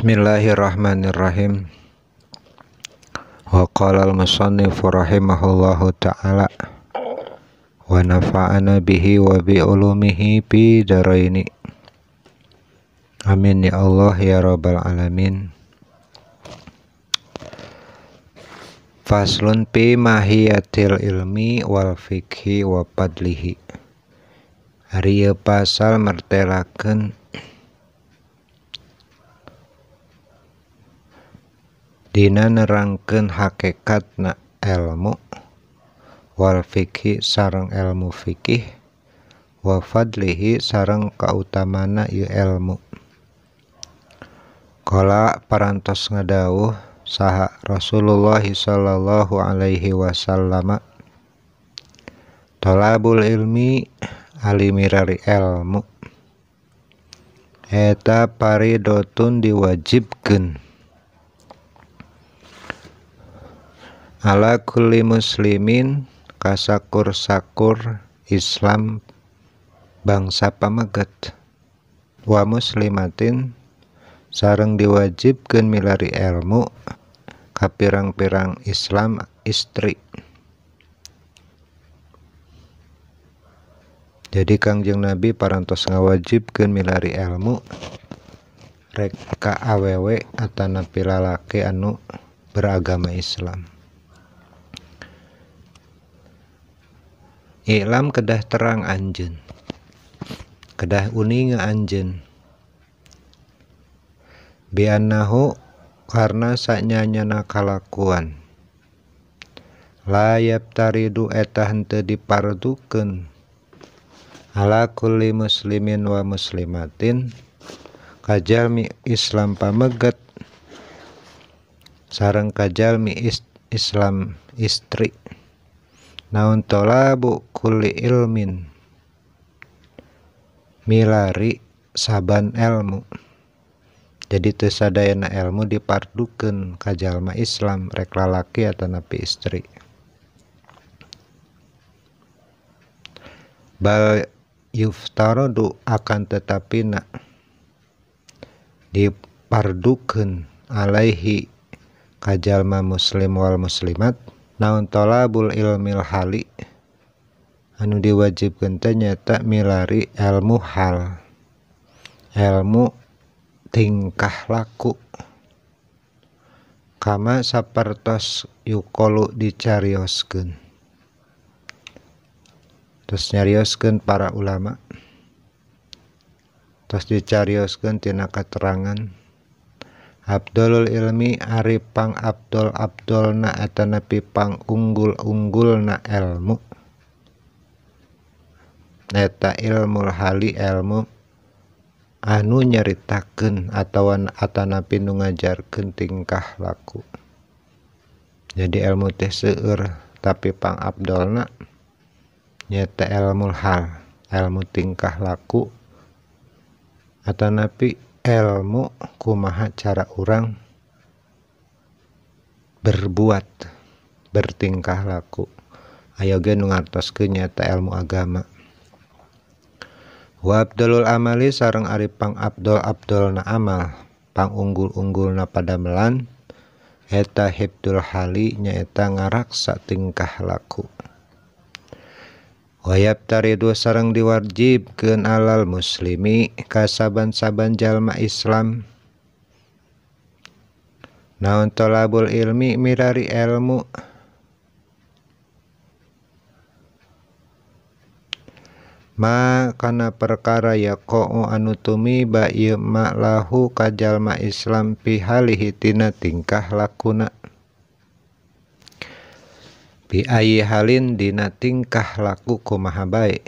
Bismillahirrahmanirrahim. Wa qala al-musannifu rahimahullahu ta'ala wa nafa'ana bihi wa bi ulumihi bi daraini. Amin ya Allah ya rabbal alamin. Faslun fi mahiyatil ilmi wal fikhi wa padlihi. Ari pasal mertelakeun dina nerangkeun hakikatna ilmu wal fikhi sareng ilmu fikih wa fadlihi sareng kautamana ieu ilmu. Qala parantos ngadawuh saha Rasulullah sallallahu alaihi wasallam, talabul ilmi alimirari ilmu eta paridotun diwajibkeun ala kulli muslimin kasakur-sakur Islam bangsa pameget wa muslimatin sareng diwajibkeun milari ilmu ka pirang-pirang Islam istri. Jadi Kangjeng Nabi parantos ngawajibkeun milari ilmu rek ka awewe atanapi lalaki anu beragama Islam. Iklam kedah terang anjeun, kedah uning anjeun, biannahu karna sanyanyana kalakuan, la yabtaridu eta henteu dipardukeun ala kulli muslimin wa muslimatin kajalmi Islam pameget sareng kajalmi Islam istri naon tolabu kulli ilmin milari saban ilmu. Jadi teu sadayana ilmu dipardukeun ka jalma Islam rek lalaki atanapi istri. Bal yuftaradu akan tetapina dipardukeun alaihi ka jalma muslim wal muslimat naon talabul ilmil hali anu diwajibkeun teh nyata milari ilmu hal, ilmu tingkah laku, kama sapertos yuqolu dicarioskeun. Terus nyarioskeun para ulama, terus dicarioskeun tina katerangan Abdulul ilmi ari pang abdolna atanapi pang unggulna ilmu eta ilmul hali ilmu anu nyaritakeun atawa atanapi nu ngajarkeun tingkah laku. Jadi ilmu teh seueur tapi pang abdolna nyata ilmul hal, ilmu tingkah laku atanapi ilmu kumaha cara urang berbuat bertingkah laku. Aya ge nu ngartoskeun nyata ilmu agama. Wa abdulul amali sareng ari pang abdolna amal, pang unggul-unggulna padamelan eta hibdul hali nyaeta ngaraksa tingkah laku. Wa yabtaridu sareng diwajibkeun alal muslimi ka saban-saban jalma Islam naon talabul ilmi mirari ilmu ma kana perkara yaqo anu tumiba ieu ma lahu ka jalma Islam fi halihi tina tingkah lakuna. Bi ayyi halin dina tingkah laku kumaha bae.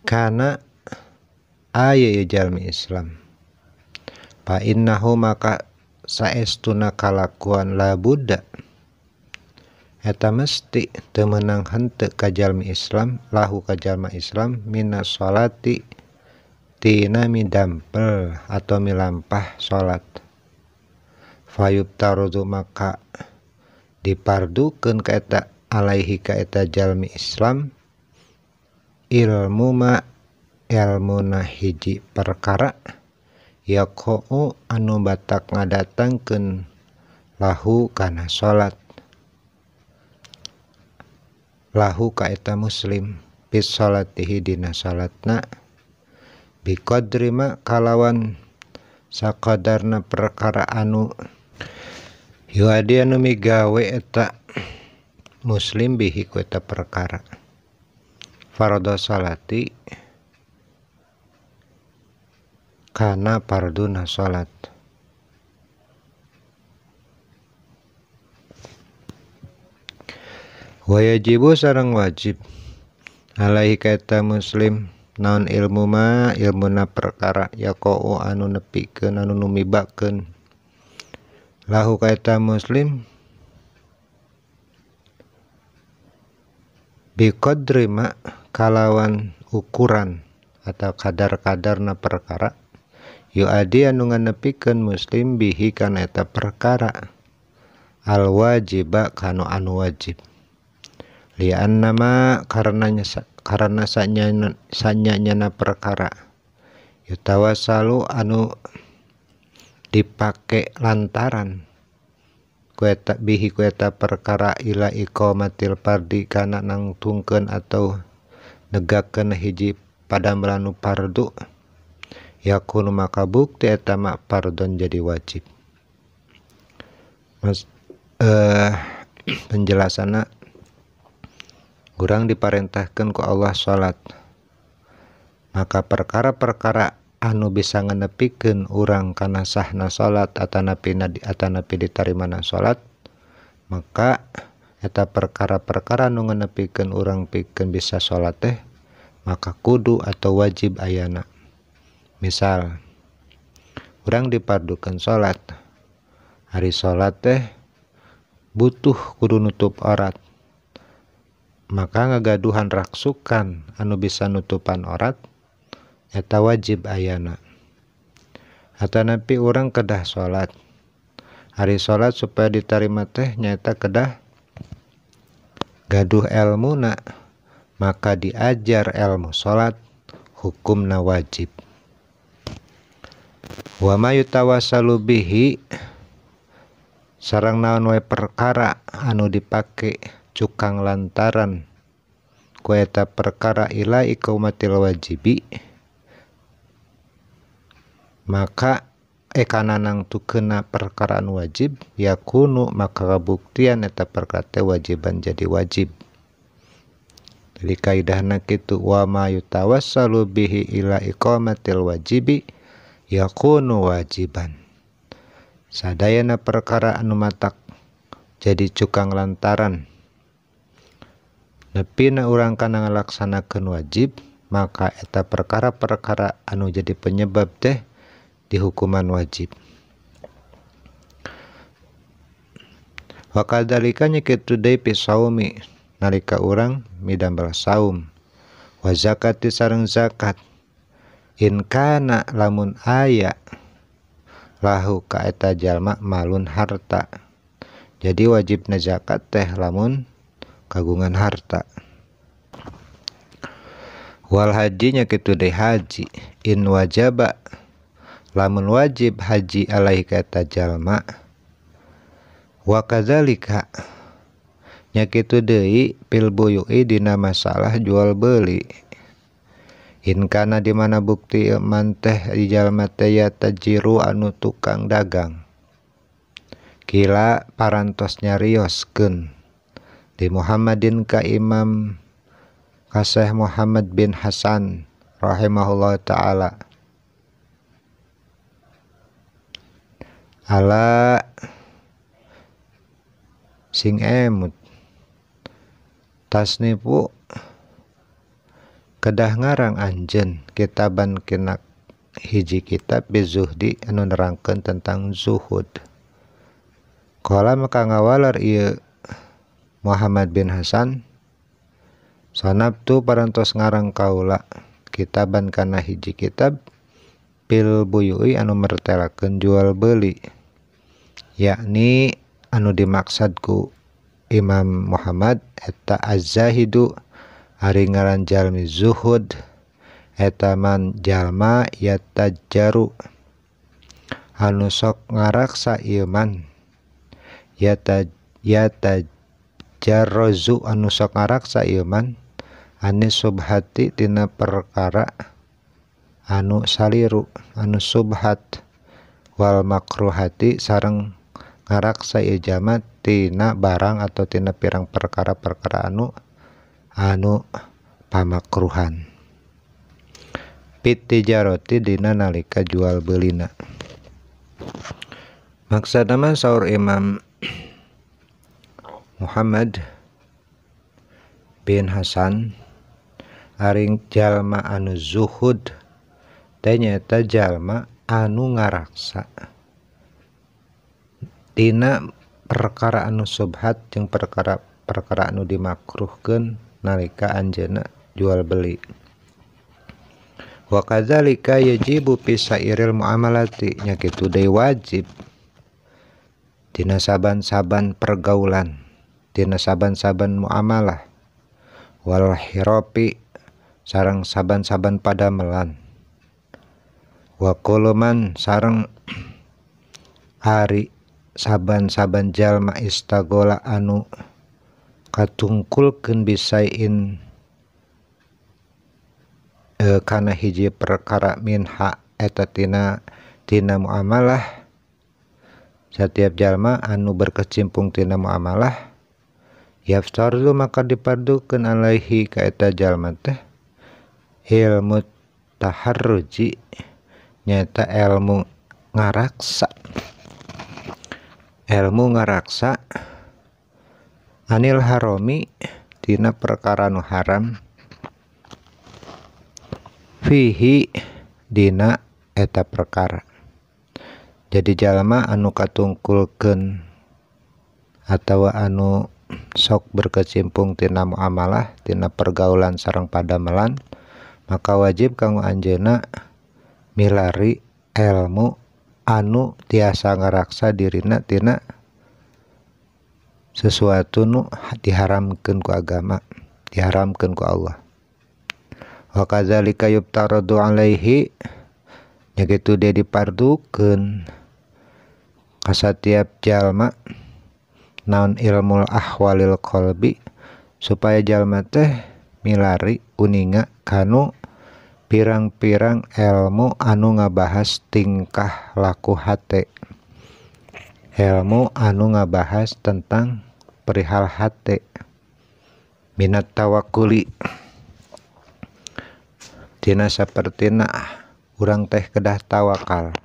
Kana aya jalmi Islam. Fa innahu maka saestuna kalakuan la budda. Eta mesti teu meunang henteu ka jalmi Islam, lahu ka jalma Islam minas sholati tina midampel atau milampah salat. Fayubtarudu maka dipardukeun ka eta alaihi ka eta jalmi Islam ilmu ma ilmuna hiji perkara yaqa'u anu batak ngadatangkeun lahu kana salat, lahu ka eta muslim bis salatihi dina salatna, biqadri ma kalawan sakadarna perkara anu yuadi anu migawe eta muslim bihi ku eta perkara, fardhu salati kana parduna salat. Wajibu sareng wajib alaihi kaita muslim naon ilmu ma ilmuna perkara yaqa'u anu nepikeun anu numibakeun lahu kaita muslim biqadri ma kalawan ukuran atau kadar-kadarna perkara yuadi anu nganepikeun muslim bihi kana eta perkara al wajiba kanu anu wajib, lianna ma karena sanyana perkara yutawassalu anu dipake lantaran kueta bihi kueta perkara ila iqamatil fardi kana nangtungkeun atau negakeun hiji padamelan nu fardu, yakunu maka bukti eta mak fardhon jadi wajib. Penjelasanna urang diparentahkeun ku Allah salat, maka perkara-perkara anu bisa nganepikeun urang kana sahna salat atanapi ditarimana salat, maka eta perkara-perkara anu nganepikeun urang pikeun bisa salat teh maka kudu atau wajib ayana. Misal urang dipardukeun salat, hari salat teh butuh kudu nutup aurat, maka ngagaduhan raksukan anu bisa nutupan aurat eta wajib ayana. Atanapi urang kedah salat, hari salat supaya ditarima teh nyaeta kedah gaduh elmuna, maka diajar ilmu salat hukumna wajib. Wa ma yutawassalu bihi sareng naon wae perkara anu dipake cukang lantaran ku eta perkara ila iqamatil wajibi, maka kana nangtukeunna perkara anu wajib yakunu maka kabuktian eta perkara teh wajiban jadi wajib. Jadi kaidahna kitu, wa ma yutawassalu bihi ila iqamatil wajibi yakunu wajiban. Sadayana perkara anu matak jadi cukang lantaran nepina urang kana ngalaksanakeun wajib, maka eta perkara-perkara anu jadi penyebab teh dihukuman wajib. Wa kadzalika nya kitu deui fi saumi nalika urang midamel saum, wa zakati sareng zakat, in kana lamun aya lahu ka eta jalma malun harta, jadi wajibna zakat teh lamun kagungan harta. Wal haji nya kitu deui haji, in wajaba lamun wajib haji alaihi ka eta jalma, wa kadzalika nya kitu deui pil buyui dina masalah jual beli, in kana di mana bukti man teh di jalma teh ya tajiru anu tukang dagang, kila parantos nyarioskeun di Muhammadin ka Imam Syekh Muhammad bin Hasan rahimahullah ta'ala, ala sing emut tasnifu kedah ngarang anjeun kitaban kena hiji kitab bizuhdi anu nerangkeun tentang zuhud. Qala maka ngawalar ieu Muhammad bin Hasan, sanabtu parantos ngarang kaula kitaban kana hiji kitab pil buyui anu mertelakeun jual beli, yakni anu dimaksudku Imam Muhammad eta az-zahidu ari ngaran jalmi zuhud eta man jalma yatajaru anu sok ngaraksa ieu man yata jarrozu anu sok ngaraksa ieu man anis subhati tina perkara anu saliru anu subhat wal makruhati sareng ngaraksa ieu jalma tina barang atau tina pirang perkara-perkara anu pamakruhan pitijaroti dina nalika jual beulina. Maksudna saur Imam Muhammad bin Hasan aring jalma anu zuhud teh nyaeta jalma anu ngaraksa tina perkara anu subhat jeung perkara anu dimakruhkeun nalika anjeunna jual beli. Wa kadzalika yajibu fi sairil muamalati nya kitu deui wajib tina saban-saban pergaulan tina saban-saban muamalah wal hiropi sareng saban-saban padamelan wa kuluman sareng ari saban-saban jalma istagola anu katungkulkeun bisain kana hiji perkara minha eta tina muamalah. Setiap jalma anu berkecimpung tina muamalah yaftardu maka dipardukeun alaihi ka eta jalma teh ilmu taharruji nyaeta ilmu ngaraksa anil haromi tina perkara nu haram fihi dina eta perkara. Jadi jalma anu katungkulkeun atawa anu sok berkecimpung tina muamalah tina pergaulan sareng padamelan maka wajib kanggo anjeunna milari ilmu anu tiasa ngaraksa dirina tina sesuatu nu diharamkeun ku agama, diharamkeun ku Allah. Wa kadzalika yubtaradu alaihi nya kitu dia dipardukeun ka satiap jalma naon ilmul ahwalil qalbi supaya jalma teh milari uninga kanu pirang-pirang ilmu anu ngabahas tingkah laku hate, ilmu anu ngabahas tentang perihal hate, minat tawakuli tina sapertina urang teh kedah tawakal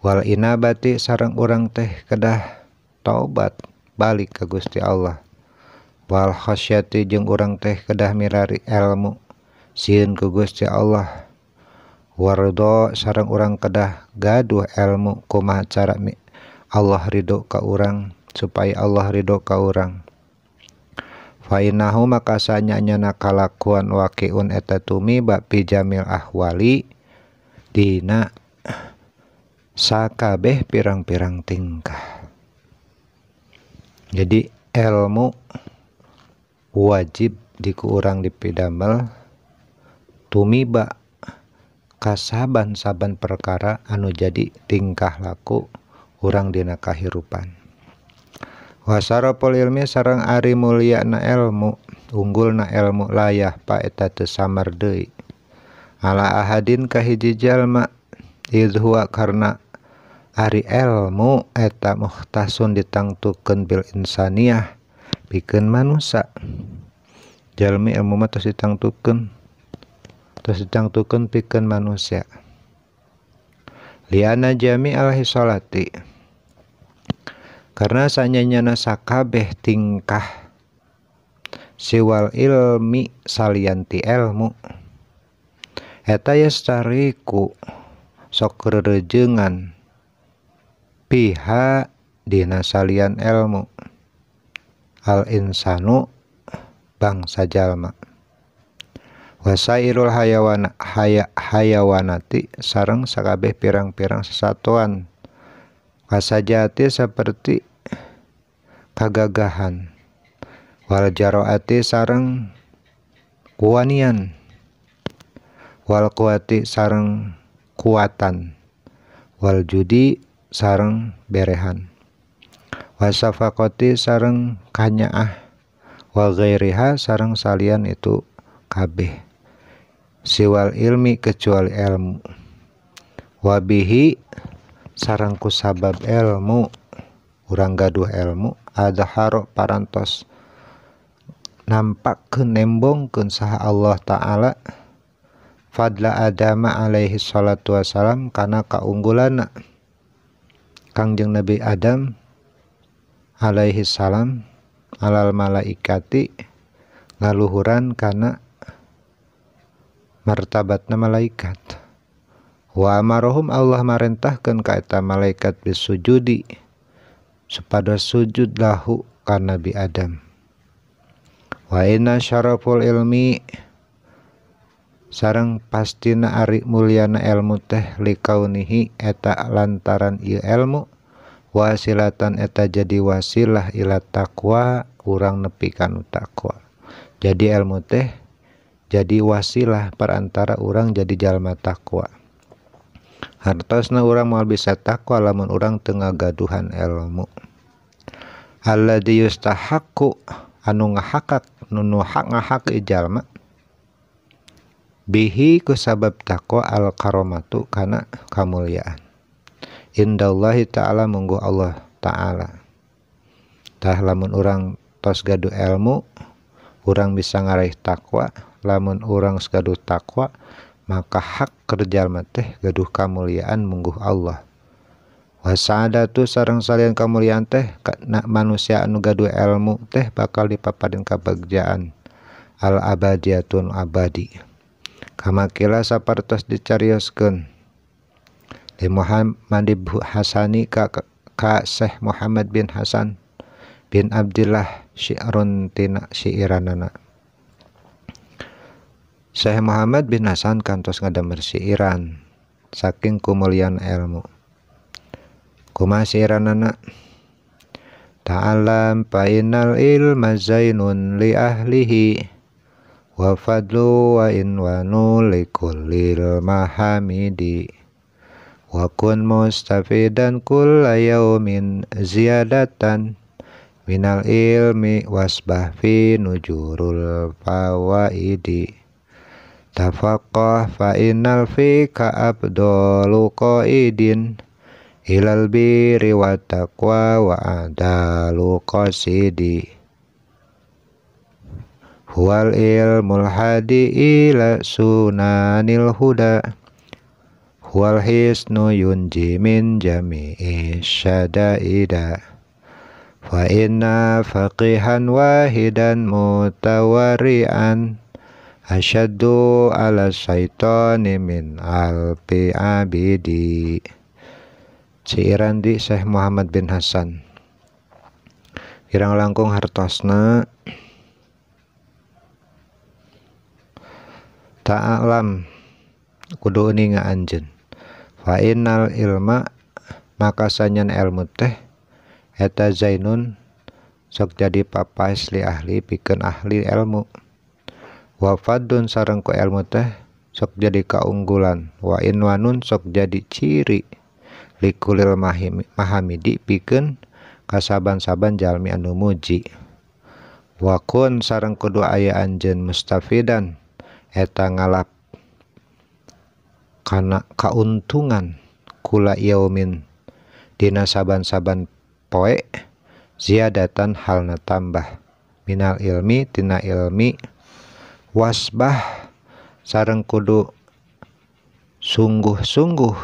wal inabati sareng urang teh kedah taubat balik ka Gusti Allah wal khasyati jeung urang teh kedah mirari ilmu sieun ku Gusti Allah wardo sareng urang kedah gaduh ilmu kumaha cara Allah ridho ka urang supaya Allah ridho ka urang. Fa innahu maka sanyana kalakuan waqiun eta tumiba fi jamil ahwali dina sakabeh pirang-pirang tingkah. Jadi ilmu wajib diku urang dipidamel tumiba kasaban-saban perkara anu jadi tingkah laku urang dina kahirupan. Wasarapul ilmi sareng ari mulyana ilmu unggulna ilmu layah pa eta teu samar deui ala ahadin ka hiji jalma idhuwa karna ari ilmu eta muhtasun ditangtukeun bil insaniyah pikeun manusia. Jalmi ilmu mah tos ditangtukeun pikeun manusia. Liana jami alaihi salati karena sanyanyana sakabeh tingkah siwal ilmi salianti ilmu eta yastariku sok rerejengan piha dina salian ilmu al insanu bangsa jalma wasairul hayawanati sareng sakabeh pirang-pirang sesatuan kasajati seperti kagagahan wal jaroati sareng kuwanian wal kuwati sareng kuatan wal judi sareng berehan, wasafaqati sareng kanyaah, wa ghairiha sareng salian itu kabeh, siwal ilmi kecuali ilmu, wabihi sareng ku sabab ilmu urang gaduh ilmu, adharo parantos nampakkeun nembongkeun saha Allah Ta'ala fadla Adam alaihi salatu wassalam kana kaunggulana Kangjeng Nabi Adam alaihi salam alal malaikati ngaluhuran kana martabatna malaikat. Wa amarohum Allah marentahkeun ka eta malaikat bisujudi supados sujud lahu ka Nabi Adam. Wa inna syaraful ilmi sareng pastina ari mulyana ilmu teh likaunihi eta lantaran ieu ilmu wasilatan eta jadi wasilah ila taqwa urang nepi kana taqwa. Jadi ilmu teh jadi wasilah perantara urang jadi jalma taqwa. Hartosna urang moal bisa taqwa lamun urang teu ngagaduhan ilmu. Alladzi yustahaqqu anu ngahakak nu ngahak jalma bihi ku sabab taqwa al karamatu kana kamulyaan indallahi ta'ala munggu Allah Ta'ala. Tah lamun urang tos gaduh ilmu urang bisa ngaraih taqwa, lamun urang gaduh taqwa maka hak kerjalma teh gaduh kamulyaan mungguh Allah. Wasadatu sareng salian kamulyaan teh kana manusia anu gaduh ilmu teh bakal dipapadeun kabagjaan al abadiyatun abadi. Kamakila sapartos dicarioskeun di Muhammad bin Hasani ka Syekh Muhammad bin Hasan bin Abdillah syi'run tina syi'iranana. Syekh Muhammad bin Hasan kantos ngadamer syi'iran saking kumulian ilmu. Kumaha syi'iranana? Ta'alam fa innal ilma zainun li ahlihi wa fadlu wa inwanu li kullil mahamidi wa kun mustafidan kulla yaumin ziyadatan minal ilmi wasbah fi nujurul fawaidi tafaqqah fa innal fika abdalu qaidin ilal birri wa taqwa wa adalu qasidi huwal ilmul hadi ila sunanil huda huwal hisnu yunji min jami'i syada'ida fa inna faqihan wahidan mutawari'an asyaddu ala syaitani min alfi abidi. Syi'iran di Syekh Muhammad bin Hasan. Kirang langkung hartosna ta'alam kudu uninga anjeun fa innal ilma maka sanyan ilmu teh eta zainun sok jadi papas li ahli pikeun ahli ilmu wa fadun sareng ku ilmu teh sok jadi kaunggulan wa inwanun sok jadi ciri likulil mahamidi pikeun kasaban-saban jalmi anu muji wa kun sareng kudu aya anjeun mustafidan eta ngalap kana kauntungan kula yaumin dina saban-saban poe ziyadatan halna tambah minal ilmi tina ilmi wasbah sareng kudu sungguh-sungguh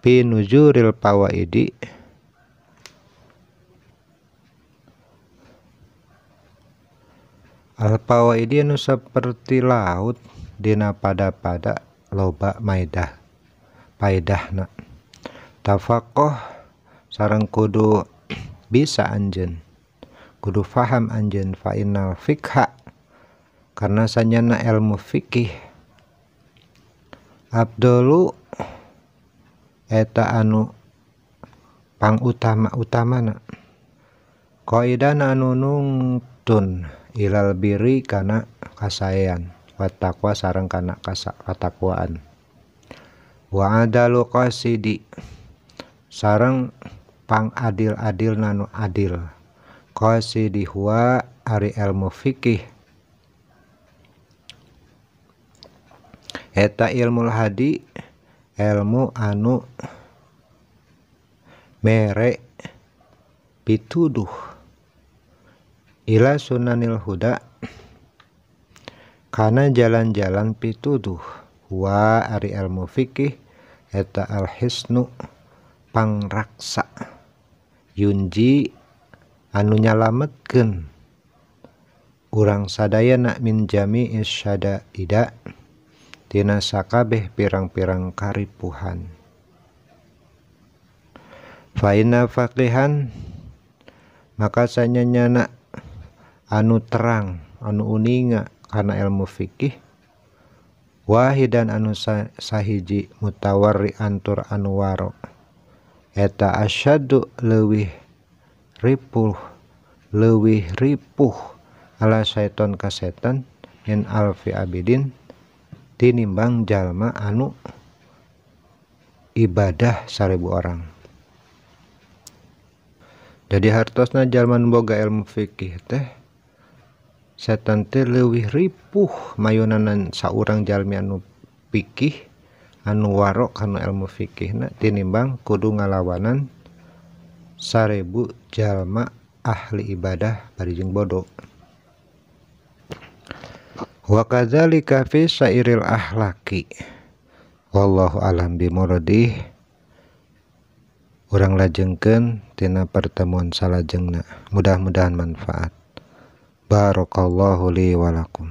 pi nujuril pawaidi al pawaidi anu saperti laut dina pada-pada loba paedahna tafaqoh sareng kudu bisa anjeun kudu faham anjeun fa innal fiqha karena sanyana ilmu fikih abdulu eta anu pangutama-utamana qaidana anu nungtun ilal biri kana kasaean wa taqwa sareng kana katakwaan wa adalu qasidi sareng pang adil-adil nanu adil. Qasidi huwa ari ilmu fikih eta ilmu hadi ilmu anu mere pituduh ila sunanil huda kana jalan-jalan pituduh. Wa ari ilmu fikih eta al-hisnu pangraksa yunji anu nyalametkeun urang sadayana min jami'is syada'ida tina sakabeh pirang-pirang karipuhan. Fa inna faqihan maka sanyanyana anu terang anu uninga kana ilmu fikih wahidan anu sahiji mutawarri antur anu waro eta asyaddu leuwih ripuh ala syaiton ka setan min alfi abidin tinimbang jalma anu ibadah 1000 orang. Jadi hartosna jalma nu boga ilmu fikih teh setan teh leuwih ripuh mayunanan saurang jalmi anu fikih anu waro kana ilmu fikihna tinimbang kudu ngalawanan 1000 jalma ahli ibadah bari jeung bodoh. Wa kadzalika fi sairil ahlaki wallahu alam bimuradih. Urang lajengkeun tina pertemuan salajengna, mudah-mudahan manfaat. Barakallahu li wa lakum.